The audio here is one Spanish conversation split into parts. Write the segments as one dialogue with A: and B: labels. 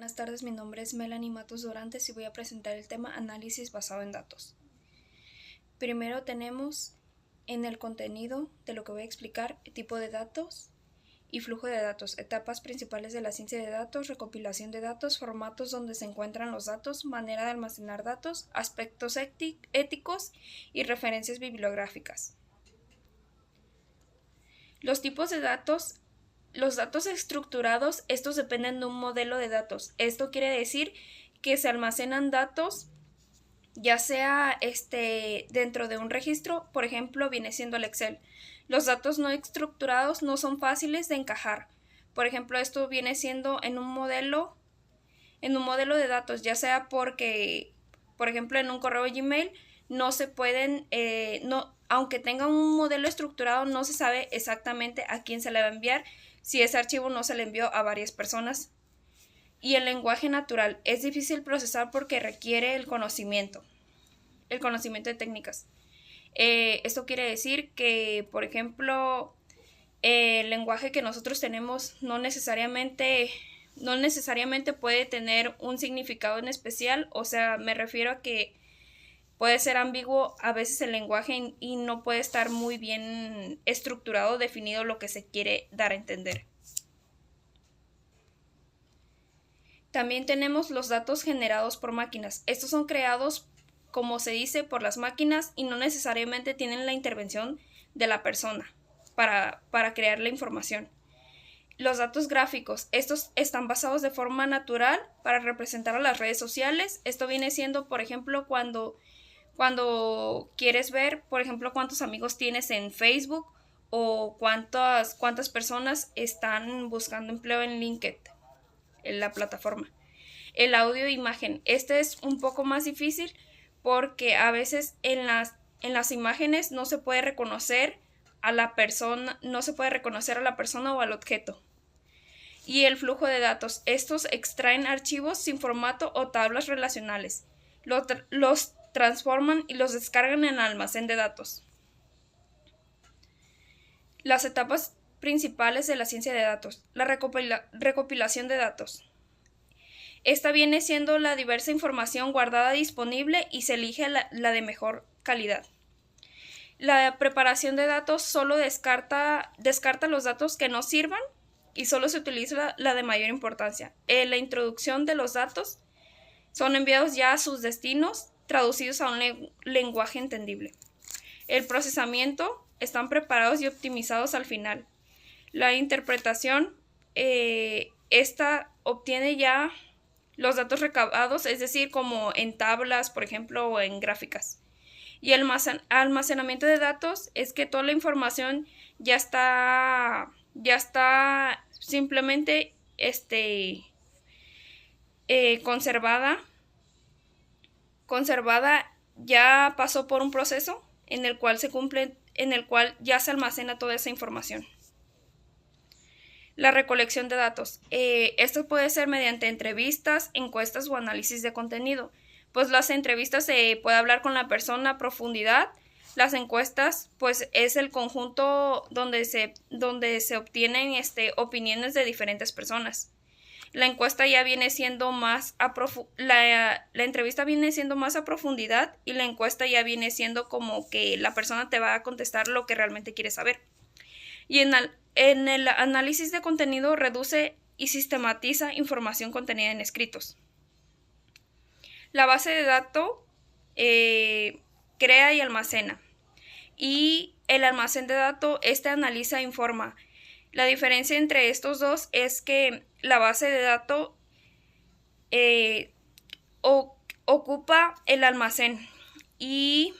A: Buenas tardes, mi nombre es Melanie Matos Dorantes y voy a presentar el tema análisis basado en datos. Primero tenemos en el contenido de lo que voy a explicar tipo de datos y flujo de datos, etapas principales de la ciencia de datos, recopilación de datos, formatos donde se encuentran los datos, manera de almacenar datos, aspectos éticos y referencias bibliográficas. Los tipos de datos. Los datos estructurados, estos dependen de un modelo de datos. Esto quiere decir que se almacenan datos, ya sea dentro de un registro, por ejemplo, viene siendo el Excel. Los datos no estructurados no son fáciles de encajar. Por ejemplo, esto viene siendo en un modelo de datos, ya sea porque, por ejemplo, en un correo Gmail no se pueden, aunque tenga un modelo estructurado, no se sabe exactamente a quién se le va a enviar si ese archivo no se le envió a varias personas. Y el lenguaje natural es difícil procesar porque requiere el conocimiento de técnicas. Esto quiere decir que, por ejemplo, el lenguaje que nosotros tenemos no necesariamente puede tener un significado en especial. O sea, me refiero a que puede ser ambiguo a veces el lenguaje y no puede estar muy bien estructurado, definido lo que se quiere dar a entender. También tenemos los datos generados por máquinas. Estos son creados, como se dice, por las máquinas y no necesariamente tienen la intervención de la persona para crear la información. Los datos gráficos, estos están basados de forma natural para representar a las redes sociales. Esto viene siendo, por ejemplo, cuando quieres ver, por ejemplo, cuántos amigos tienes en Facebook o cuántas personas están buscando empleo en LinkedIn, en la plataforma. El audio e imagen, este es un poco más difícil porque a veces en las imágenes no se puede reconocer a la persona, o al objeto. Y el flujo de datos, estos extraen archivos sin formato o tablas relacionales. Los transforman y los descargan en el almacén de datos. Las etapas principales de la ciencia de datos. La recopilación de datos. Esta viene siendo la diversa información guardada disponible y se elige la de mejor calidad. La preparación de datos solo descarta los datos que no sirvan y solo se utiliza la de mayor importancia. La introducción de los datos son enviados ya a sus destinos, traducidos a un lenguaje entendible. El procesamiento están preparados y optimizados al final. La interpretación, esta obtiene ya los datos recabados, es decir, como en tablas, por ejemplo, o en gráficas. Y el almacenamiento de datos es que toda la información ya está simplemente conservada, ya pasó por un proceso en el cual ya se almacena toda esa información. La recolección de datos. Esto puede ser mediante entrevistas, encuestas o análisis de contenido. Pues las entrevistas se puede hablar con la persona a profundidad. Las encuestas, pues es el conjunto donde se obtienen opiniones de diferentes personas. La encuesta ya viene siendo más la entrevista viene siendo más a profundidad y la encuesta ya viene siendo como que la persona te va a contestar lo que realmente quiere saber. Y en el análisis de contenido reduce y sistematiza información contenida en escritos. La base de datos crea y almacena. Y el almacén de datos, analiza e informa. La diferencia entre estos dos es que la base de datos ocupa el almacén y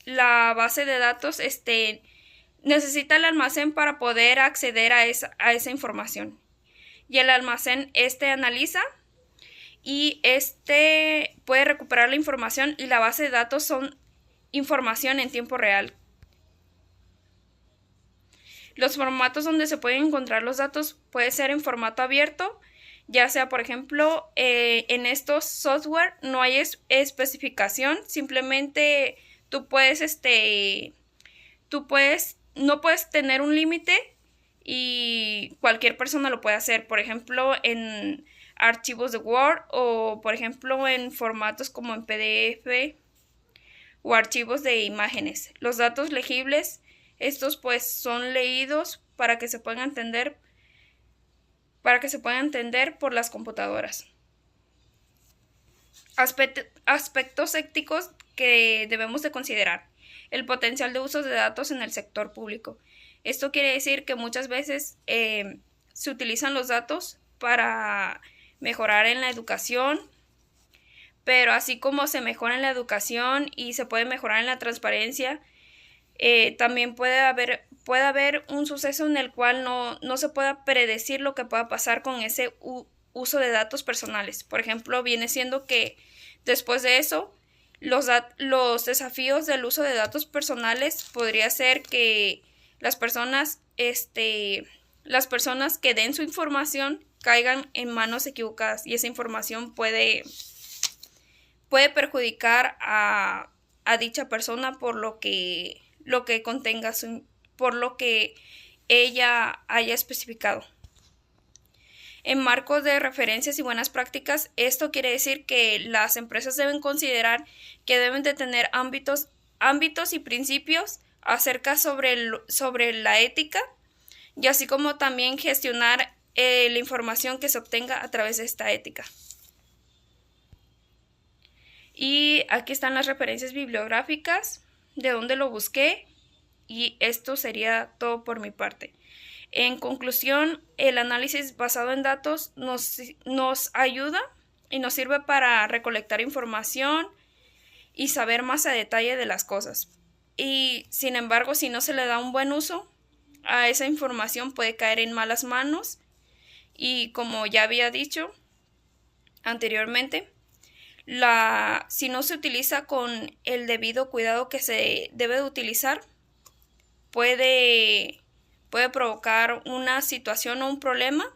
A: la base de datos necesita el almacén para poder acceder a esa información. Y el almacén analiza y puede recuperar la información y la base de datos son información en tiempo real. Los formatos donde se pueden encontrar los datos puede ser en formato abierto, ya sea, por ejemplo, en estos software no hay especificación, simplemente tú no puedes tener un límite y cualquier persona lo puede hacer. Por ejemplo, archivos de Word o, por ejemplo, en formatos como en PDF o archivos de imágenes. Los datos legibles, estos pues son leídos para que se puedan entender por las computadoras. Aspectos éticos que debemos de considerar. El potencial de uso de datos en el sector público. Esto quiere decir que muchas veces se utilizan los datos para mejorar en la educación, pero así como se mejora en la educación y se puede mejorar en la transparencia, también puede haber un suceso en el cual no se pueda predecir lo que pueda pasar con ese uso de datos personales. Por ejemplo, viene siendo que después de eso, los desafíos del uso de datos personales podría ser que las personas que den su información caigan en manos equivocadas y esa información puede perjudicar a dicha persona por lo que contenga por lo que ella haya especificado. En marcos de referencias y buenas prácticas, esto quiere decir que las empresas deben considerar que deben de tener ámbitos y principios acerca sobre la ética y así como también gestionar la información que se obtenga a través de esta ética. Y aquí están las referencias bibliográficas, de dónde lo busqué, y esto sería todo por mi parte. En conclusión, el análisis basado en datos nos ayuda y nos sirve para recolectar información y saber más a detalle de las cosas. Y sin embargo, si no se le da un buen uso a esa información, puede caer en malas manos. Y como ya había dicho anteriormente, si no se utiliza con el debido cuidado que se debe de utilizar, puede provocar una situación o un problema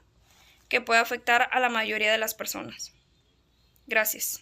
A: que puede afectar a la mayoría de las personas. Gracias.